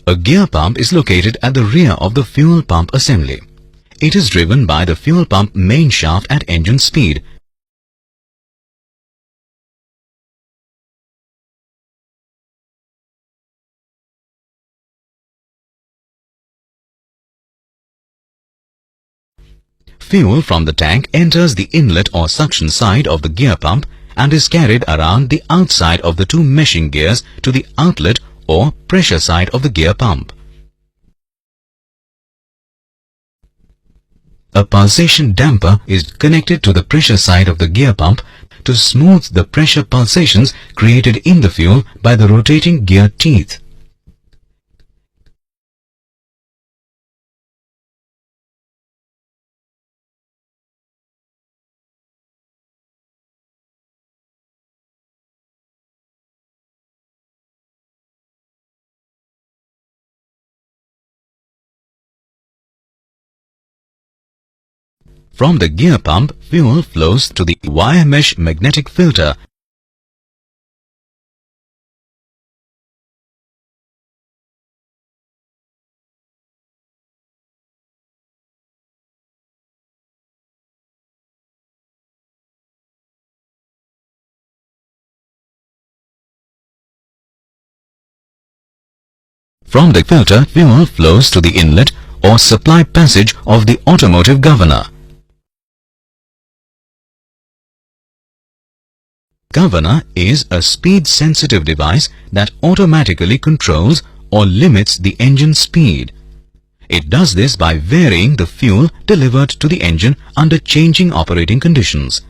A gear pump is located at the rear of the fuel pump assembly. It is driven by the fuel pump main shaft at engine speed. Fuel from the tank enters the inlet or suction side of the gear pump and is carried around the outside of the two meshing gears to the outlet or pressure side of the gear pump. A pulsation damper is connected to the pressure side of the gear pump to smooth the pressure pulsations created in the fuel by the rotating gear teeth. From the gear pump, fuel flows to the wire mesh magnetic filter. From the filter, fuel flows to the inlet or supply passage of the automotive governor. Governor is a speed-sensitive device that automatically controls or limits the engine speed. It does this by varying the fuel delivered to the engine under changing operating conditions.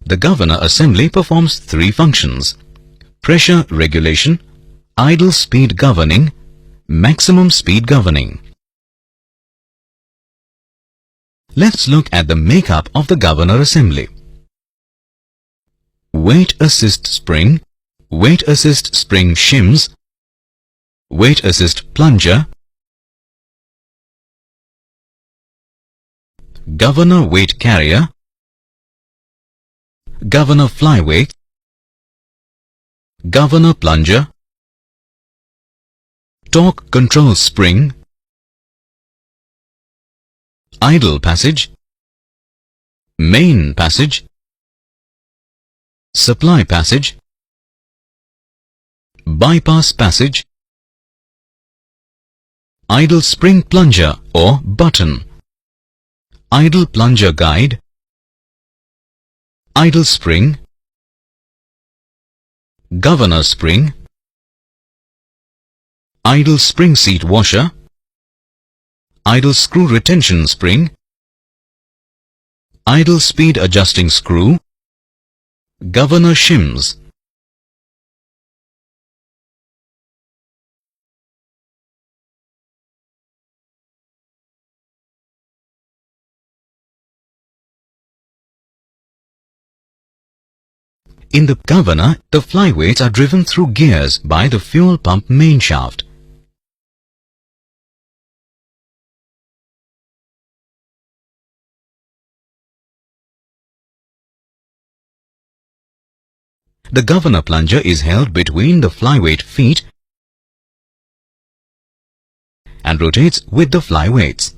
The governor assembly performs three functions: pressure regulation, idle speed governing, maximum speed governing. Let's look at the makeup of the governor assembly. Weight assist spring, weight assist spring shims, weight assist plunger, governor weight carrier, governor flyweight, governor plunger, torque control spring, idle passage, main passage, supply passage, bypass passage, idle spring plunger or button, idle plunger guide, idle spring, governor spring, idle spring seat washer, idle screw retention spring, idle speed adjusting screw, governor shims. In the governor, the flyweights are driven through gears by the fuel pump main shaft. The governor plunger is held between the flyweight feet and rotates with the flyweights.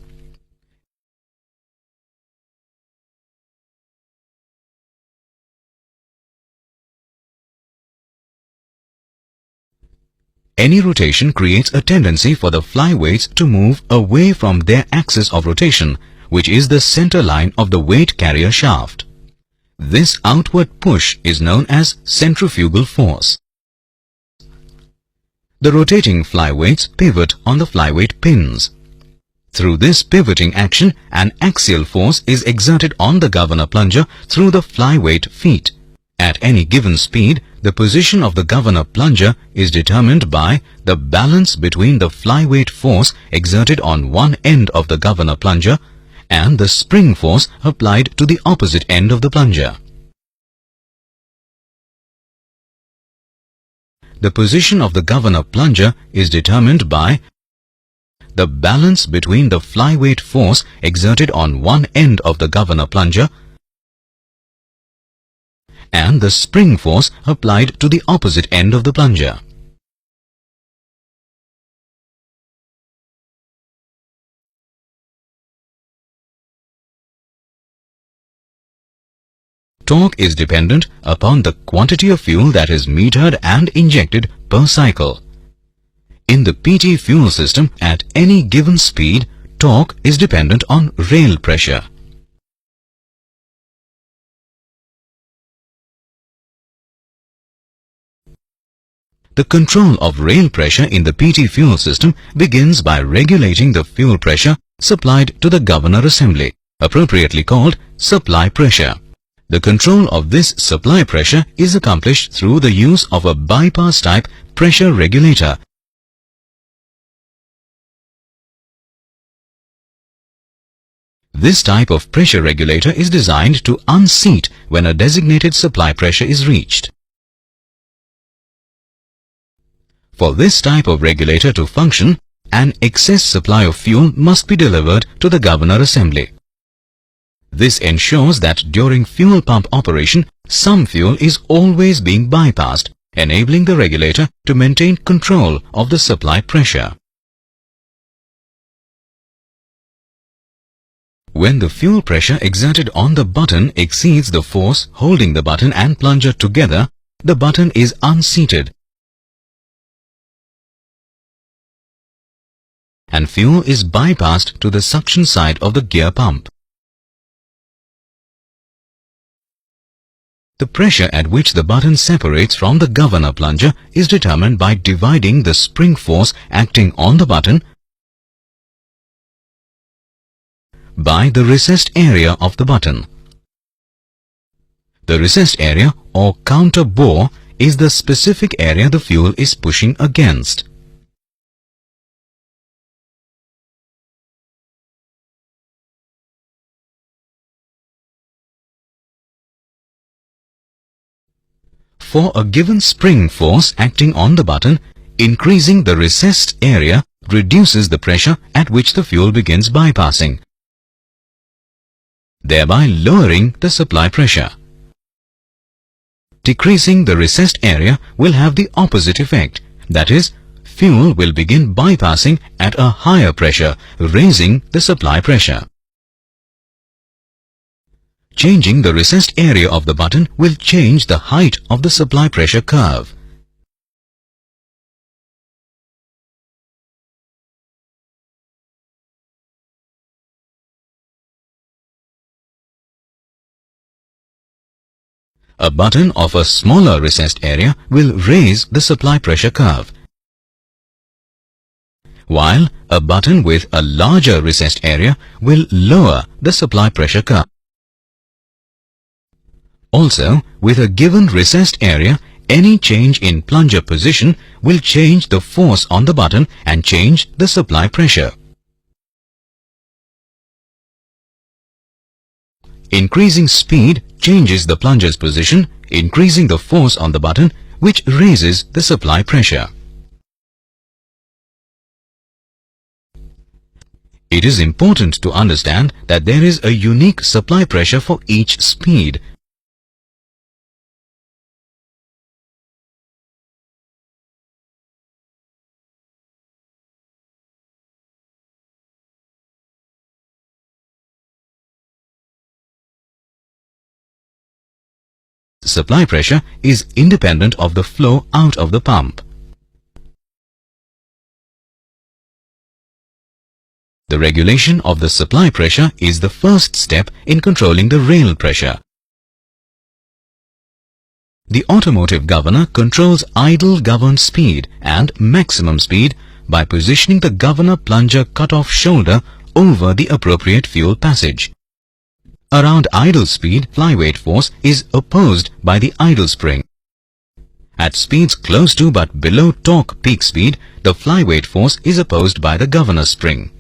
Any rotation creates a tendency for the flyweights to move away from their axis of rotation, which is the center line of the weight carrier shaft. This outward push is known as centrifugal force. The rotating flyweights pivot on the flyweight pins. Through this pivoting action, an axial force is exerted on the governor plunger through the flyweight feet. At any given speed, the position of the governor plunger is determined by the balance between the flyweight force exerted on one end of the governor plunger and the spring force applied to the opposite end of the plunger. The position of the governor plunger is determined by the balance between the flyweight force exerted on one end of the governor plunger and the spring force applied to the opposite end of the plunger. Torque is dependent upon the quantity of fuel that is metered and injected per cycle. In the PT fuel system, at any given speed, torque is dependent on rail pressure. The control of rail pressure in the PT fuel system begins by regulating the fuel pressure supplied to the governor assembly, appropriately called supply pressure. The control of this supply pressure is accomplished through the use of a bypass type pressure regulator. This type of pressure regulator is designed to unseat when a designated supply pressure is reached. For this type of regulator to function, an excess supply of fuel must be delivered to the governor assembly. This ensures that during fuel pump operation, some fuel is always being bypassed, enabling the regulator to maintain control of the supply pressure. When the fuel pressure exerted on the button exceeds the force holding the button and plunger together, the button is unseated and fuel is bypassed to the suction side of the gear pump. The pressure at which the button separates from the governor plunger is determined by dividing the spring force acting on the button by the recessed area of the button. The recessed area or counter bore is the specific area the fuel is pushing against. For a given spring force acting on the button, increasing the recessed area reduces the pressure at which the fuel begins bypassing, thereby lowering the supply pressure. Decreasing the recessed area will have the opposite effect, that is, fuel will begin bypassing at a higher pressure, raising the supply pressure. Changing the recessed area of the button will change the height of the supply pressure curve. A button of a smaller recessed area will raise the supply pressure curve, while a button with a larger recessed area will lower the supply pressure curve. Also, with a given recessed area, any change in plunger position will change the force on the button and change the supply pressure. Increasing speed changes the plunger's position, increasing the force on the button, which raises the supply pressure. It is important to understand that there is a unique supply pressure for each speed. Supply pressure is independent of the flow out of the pump. The regulation of the supply pressure is the first step in controlling the rail pressure. The automotive governor controls idle governed speed and maximum speed by positioning the governor plunger cutoff shoulder over the appropriate fuel passage. Around idle speed, flyweight force is opposed by the idle spring. At speeds close to but below torque peak speed, the flyweight force is opposed by the governor spring.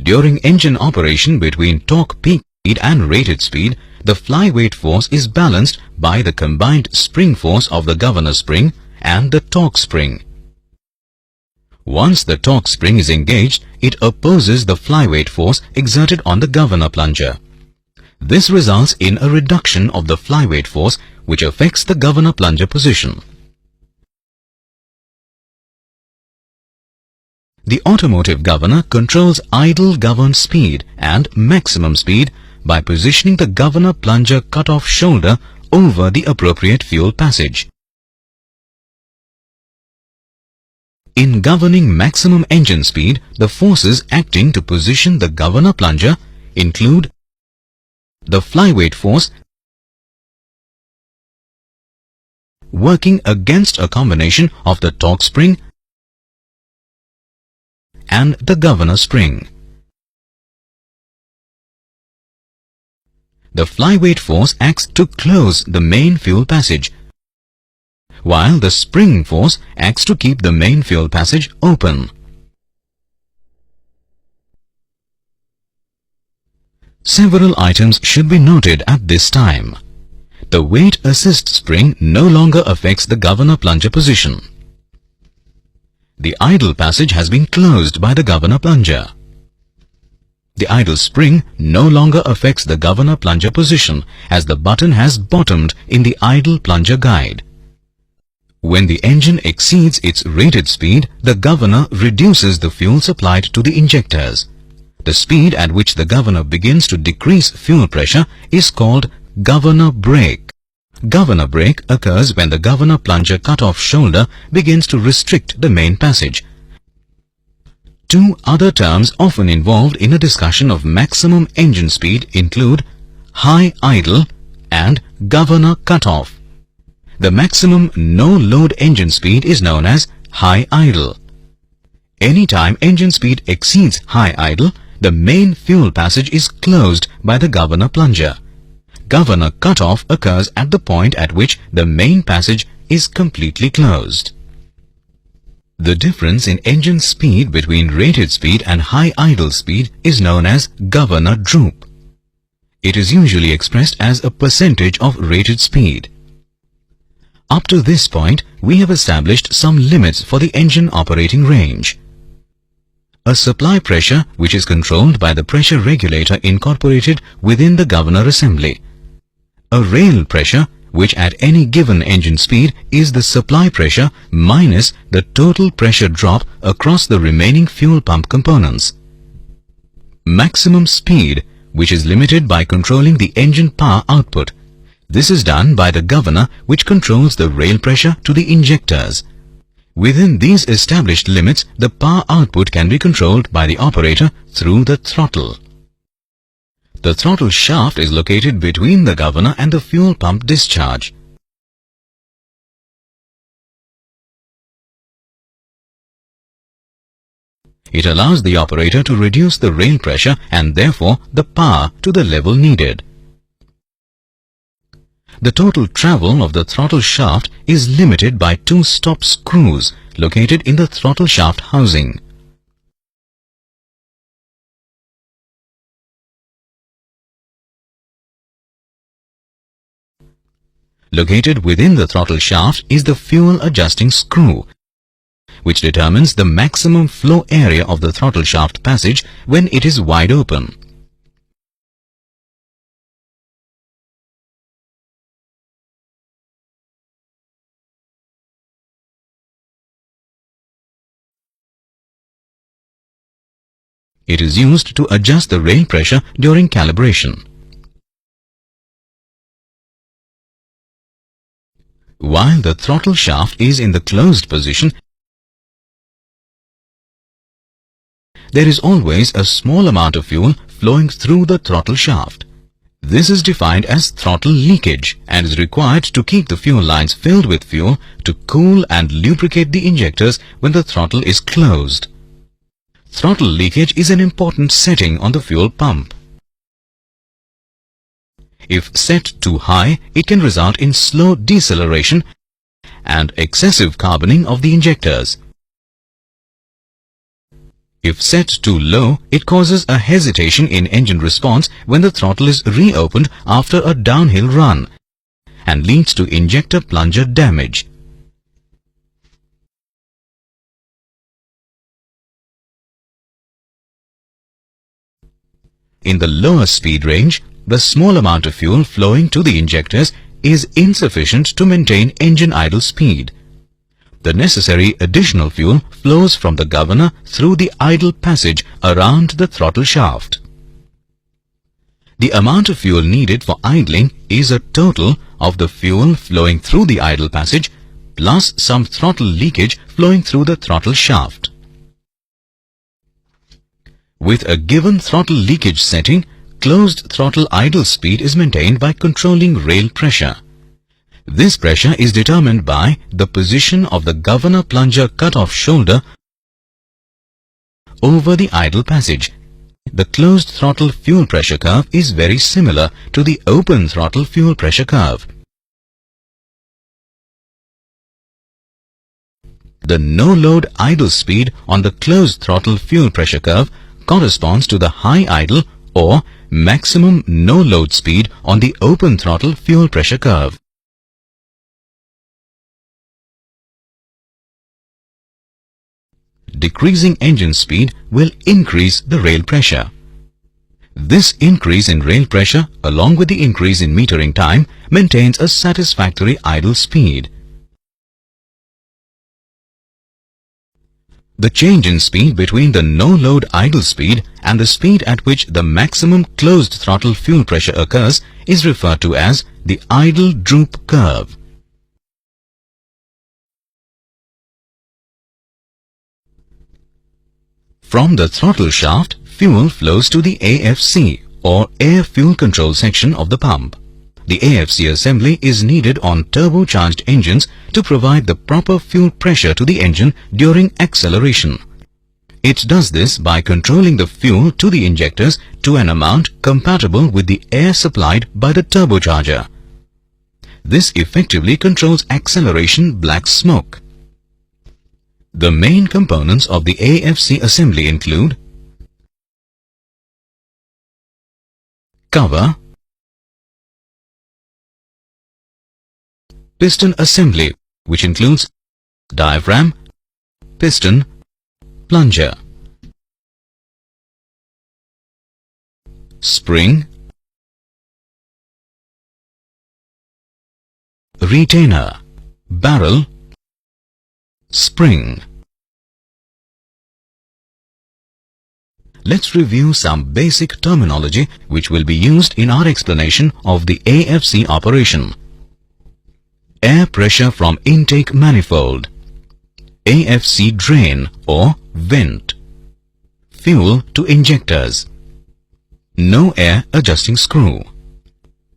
During engine operation between torque peak speed and rated speed, the flyweight force is balanced by the combined spring force of the governor spring and the torque spring. Once the torque spring is engaged, it opposes the flyweight force exerted on the governor plunger. This results in a reduction of the flyweight force, which affects the governor plunger position. The automotive governor controls idle governed speed and maximum speed by positioning the governor plunger cut-off shoulder over the appropriate fuel passage. In governing maximum engine speed, the forces acting to position the governor plunger include the flyweight force working against a combination of the torque spring and the governor spring. The flyweight force acts to close the main fuel passage, while the spring force acts to keep the main fuel passage open. Several items should be noted at this time. The weight assist spring no longer affects the governor plunger position. The idle passage has been closed by the governor plunger. The idle spring no longer affects the governor plunger position as the button has bottomed in the idle plunger guide. When the engine exceeds its rated speed, the governor reduces the fuel supplied to the injectors. The speed at which the governor begins to decrease fuel pressure is called governor brake. Governor brake occurs when the governor plunger cut-off shoulder begins to restrict the main passage. Two other terms often involved in a discussion of maximum engine speed include high idle and governor cut-off. The maximum no-load engine speed is known as high idle. Anytime engine speed exceeds high idle, the main fuel passage is closed by the governor plunger. Governor cut-off occurs at the point at which the main passage is completely closed. The difference in engine speed between rated speed and high idle speed is known as governor droop. It is usually expressed as a percentage of rated speed. Up to this point, we have established some limits for the engine operating range. A supply pressure which is controlled by the pressure regulator incorporated within the governor assembly. A rail pressure which at any given engine speed is the supply pressure minus the total pressure drop across the remaining fuel pump components. Maximum speed, which is limited by controlling the engine power output. This is done by the governor which controls the rail pressure to the injectors. Within these established limits, the power output can be controlled by the operator through the throttle. The throttle shaft is located between the governor and the fuel pump discharge. It allows the operator to reduce the rail pressure and therefore the power to the level needed. The total travel of the throttle shaft is limited by two stop screws located in the throttle shaft housing. Located within the throttle shaft is the fuel adjusting screw, which determines the maximum flow area of the throttle shaft passage when it is wide open. It is used to adjust the rail pressure during calibration. While the throttle shaft is in the closed position, there is always a small amount of fuel flowing through the throttle shaft. This is defined as throttle leakage and is required to keep the fuel lines filled with fuel to cool and lubricate the injectors when the throttle is closed. Throttle leakage is an important setting on the fuel pump. If set too high, it can result in slow deceleration and excessive carboning of the injectors. If set too low, it causes a hesitation in engine response when the throttle is reopened after a downhill run and leads to injector plunger damage. In the lower speed range, the small amount of fuel flowing to the injectors is insufficient to maintain engine idle speed. The necessary additional fuel flows from the governor through the idle passage around the throttle shaft. The amount of fuel needed for idling is a total of the fuel flowing through the idle passage plus some throttle leakage flowing through the throttle shaft. With a given throttle leakage setting, closed throttle idle speed is maintained by controlling rail pressure. This pressure is determined by the position of the governor plunger cut-off shoulder over the idle passage. The closed throttle fuel pressure curve is very similar to the open throttle fuel pressure curve. The no-load idle speed on the closed throttle fuel pressure curve corresponds to the high idle or maximum no-load speed on the open throttle fuel pressure curve. Decreasing engine speed will increase the rail pressure. This increase in rail pressure along with the increase in metering time maintains a satisfactory idle speed. The change in speed between the no-load idle speed and the speed at which the maximum closed throttle fuel pressure occurs is referred to as the idle droop curve. From the throttle shaft, fuel flows to the AFC or Air Fuel Control section of the pump. The AFC assembly is needed on turbocharged engines to provide the proper fuel pressure to the engine during acceleration. It does this by controlling the fuel to the injectors to an amount compatible with the air supplied by the turbocharger. This effectively controls acceleration black smoke. The main components of the AFC assembly include cover, piston assembly, which includes diaphragm, piston, plunger, spring, retainer, barrel, spring. Let's review some basic terminology which will be used in our explanation of the AFC operation. Air pressure from intake manifold, AFC drain or vent, fuel to injectors, no air adjusting screw,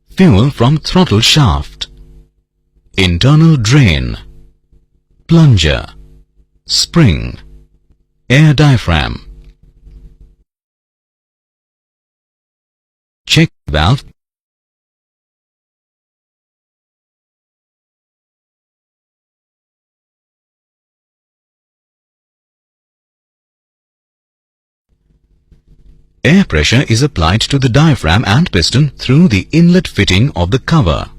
fuel from throttle shaft, internal drain, plunger, spring, air diaphragm, check valve, air pressure is applied to the diaphragm and piston through the inlet fitting of the cover.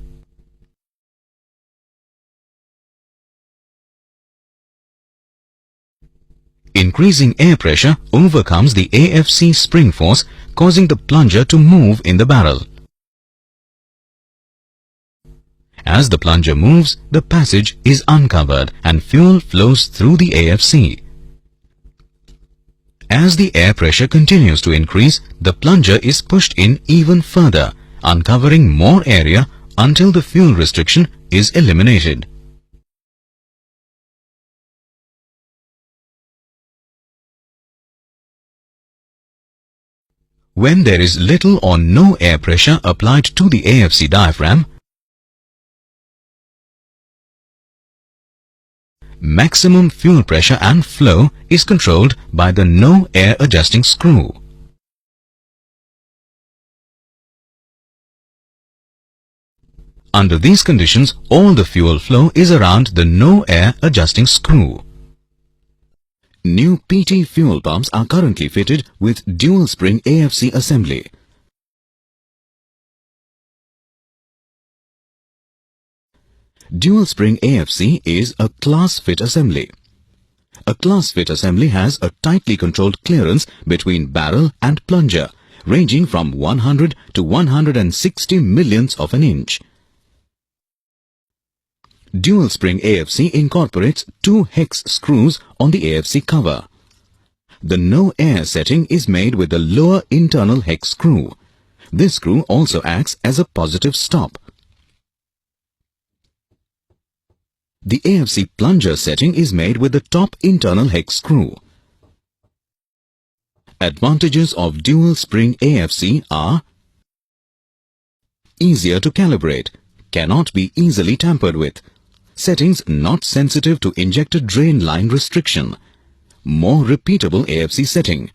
Increasing air pressure overcomes the AFC spring force, causing the plunger to move in the barrel. As the plunger moves, the passage is uncovered and fuel flows through the AFC. As the air pressure continues to increase, the plunger is pushed in even further, uncovering more area until the fuel restriction is eliminated. When there is little or no air pressure applied to the AFC diaphragm, maximum fuel pressure and flow is controlled by the no air adjusting screw. Under these conditions, all the fuel flow is around the no air adjusting screw. New PT fuel pumps are currently fitted with dual spring AFC assembly. Dual spring AFC is a class fit assembly. A class fit assembly has a tightly controlled clearance between barrel and plunger, ranging from 100 to 160 millionths of an inch. Dual spring AFC incorporates two hex screws on the AFC cover. The no air setting is made with the lower internal hex screw. This screw also acts as a positive stop. The AFC plunger setting is made with the top internal hex screw. Advantages of dual spring AFC are: easier to calibrate, cannot be easily tampered with, settings not sensitive to injector drain line restriction, more repeatable AFC setting,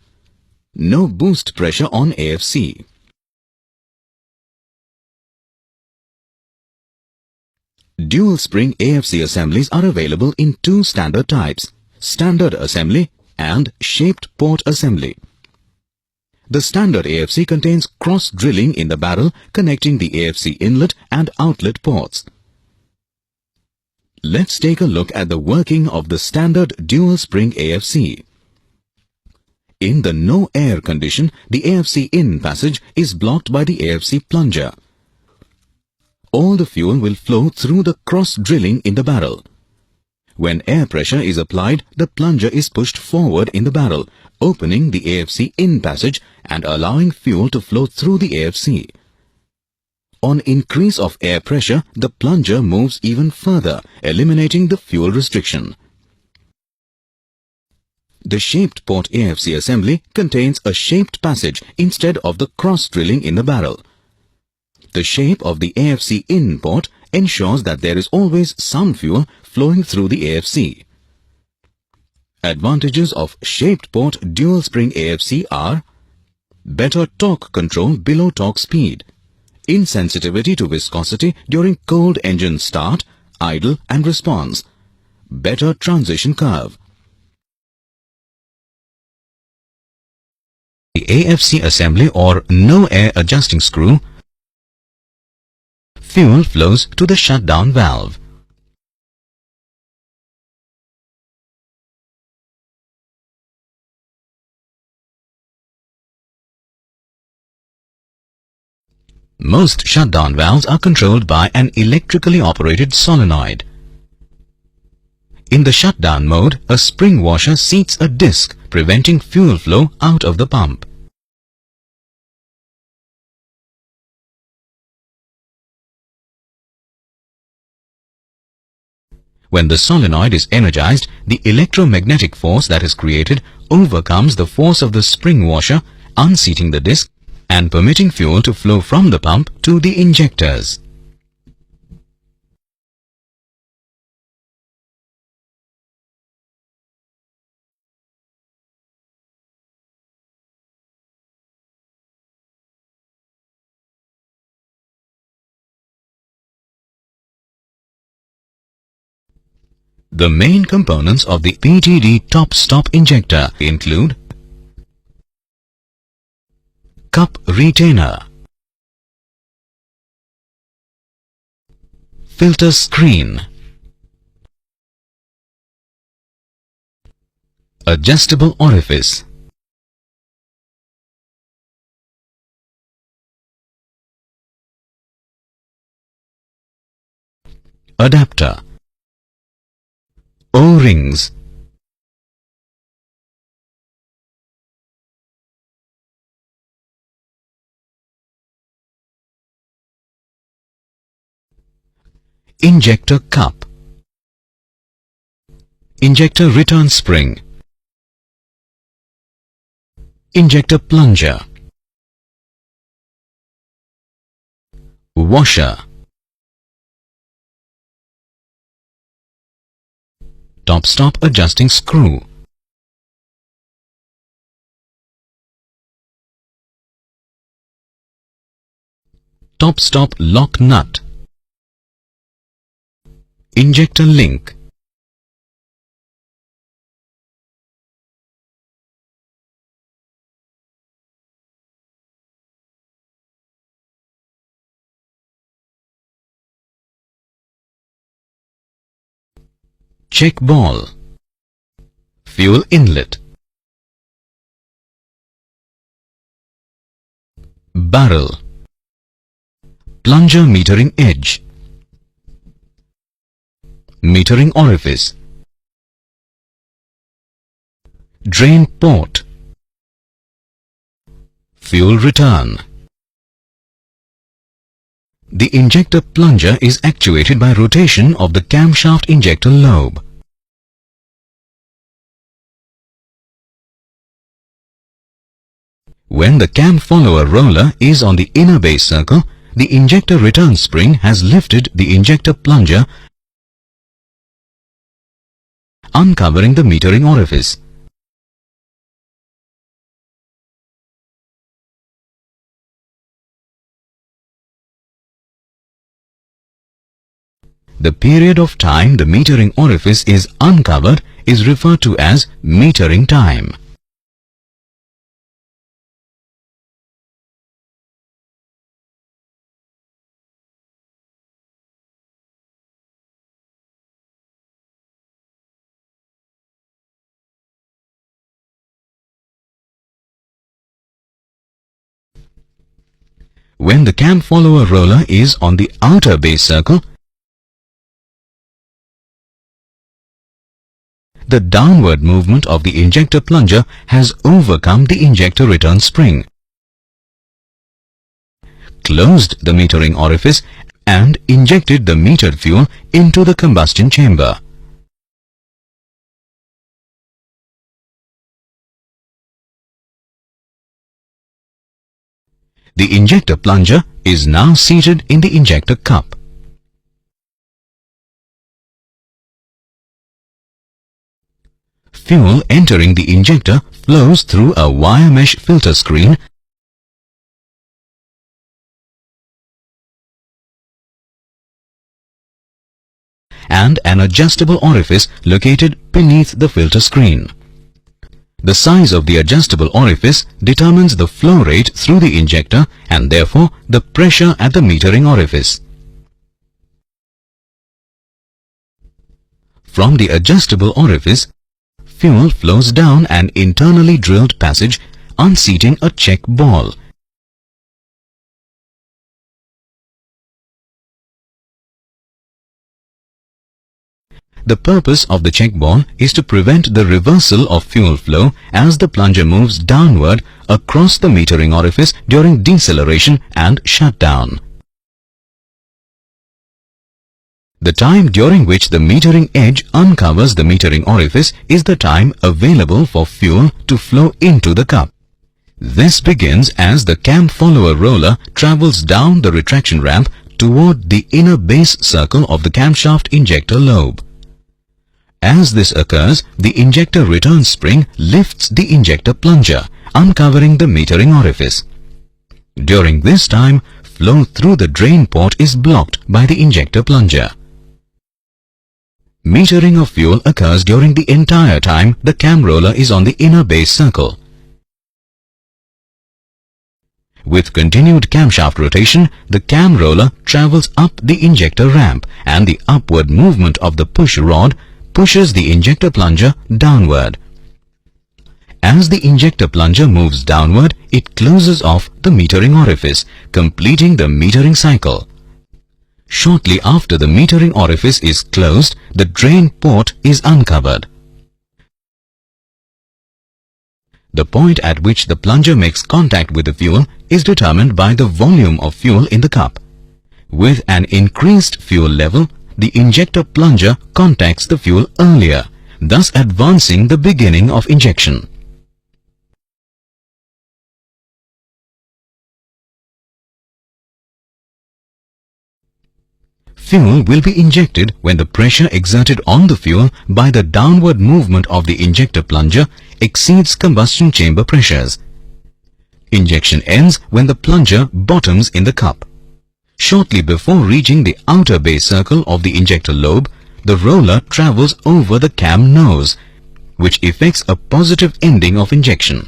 no boost pressure on AFC. Dual spring AFC assemblies are available in two standard types: standard assembly and shaped port assembly. The standard AFC contains cross drilling in the barrel connecting the AFC inlet and outlet ports. Let's take a look at the working of the standard dual spring AFC. In the no air condition, the AFC in passage is blocked by the AFC plunger. All the fuel will flow through the cross drilling in the barrel. When air pressure is applied, the plunger is pushed forward in the barrel, opening the AFC in passage and allowing fuel to flow through the AFC. On increase of air pressure, the plunger moves even further, eliminating the fuel restriction. The shaped port AFC assembly contains a shaped passage instead of the cross drilling in the barrel. The shape of the AFC in port ensures that there is always some fuel flowing through the AFC. Advantages of shaped port dual spring AFC are: better torque control below torque speed, insensitivity to viscosity during cold engine start, idle and response, better transition curve. The AFC assembly or no air adjusting screw, fuel flows to the shutdown valve. Most shutdown valves are controlled by an electrically operated solenoid. In the shutdown mode, a spring washer seats a disc, preventing fuel flow out of the pump. When the solenoid is energized, the electromagnetic force that is created overcomes the force of the spring washer, unseating the disc and permitting fuel to flow from the pump to the injectors. The main components of the PTD top-stop injector include cup retainer, filter screen, adjustable orifice, adapter, O-rings, injector cup, injector return spring, injector plunger, washer, top-stop adjusting screw, top-stop lock nut, injector link, check ball, fuel inlet, barrel, plunger metering edge, metering orifice, drain port, fuel return, The injector plunger is actuated by rotation of the camshaft injector lobe. When the cam follower roller is on the inner base circle, the injector return spring has lifted the injector plunger, uncovering the metering orifice. The period of time the metering orifice is uncovered is referred to as metering time. When the cam follower roller is on the outer base circle, the downward movement of the injector plunger has overcome the injector return spring, closed the metering orifice and injected the metered fuel into the combustion chamber. The injector plunger is now seated in the injector cup. Fuel entering the injector flows through a wire mesh filter screen and an adjustable orifice located beneath the filter screen. The size of the adjustable orifice determines the flow rate through the injector and therefore the pressure at the metering orifice. From the adjustable orifice, fuel flows down an internally drilled passage, unseating a check ball. The purpose of the check ball is to prevent the reversal of fuel flow as the plunger moves downward across the metering orifice during deceleration and shutdown. The time during which the metering edge uncovers the metering orifice is the time available for fuel to flow into the cup. This begins as the cam follower roller travels down the retraction ramp toward the inner base circle of the camshaft injector lobe. As this occurs, the injector return spring lifts the injector plunger, uncovering the metering orifice. During this time, flow through the drain port is blocked by the injector plunger. Metering of fuel occurs during the entire time the cam roller is on the inner base circle. With continued camshaft rotation, the cam roller travels up the injector ramp and the upward movement of the push rod pushes the injector plunger downward. As the injector plunger moves downward, it closes off the metering orifice, completing the metering cycle. Shortly after the metering orifice is closed, the drain port is uncovered. The point at which the plunger makes contact with the fuel is determined by the volume of fuel in the cup. With an increased fuel level, the injector plunger contacts the fuel earlier, thus advancing the beginning of injection. Fuel will be injected when the pressure exerted on the fuel by the downward movement of the injector plunger exceeds combustion chamber pressures. Injection ends when the plunger bottoms in the cup. Shortly before reaching the outer base circle of the injector lobe, the roller travels over the cam nose, which effects a positive ending of injection.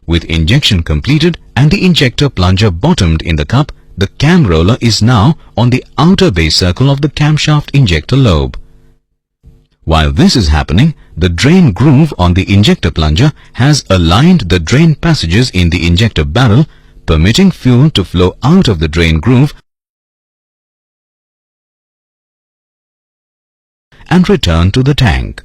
With injection completed and the injector plunger bottomed in the cup, the cam roller is now on the outer base circle of the camshaft injector lobe. While this is happening, the drain groove on the injector plunger has aligned the drain passages in the injector barrel, permitting fuel to flow out of the drain groove and return to the tank.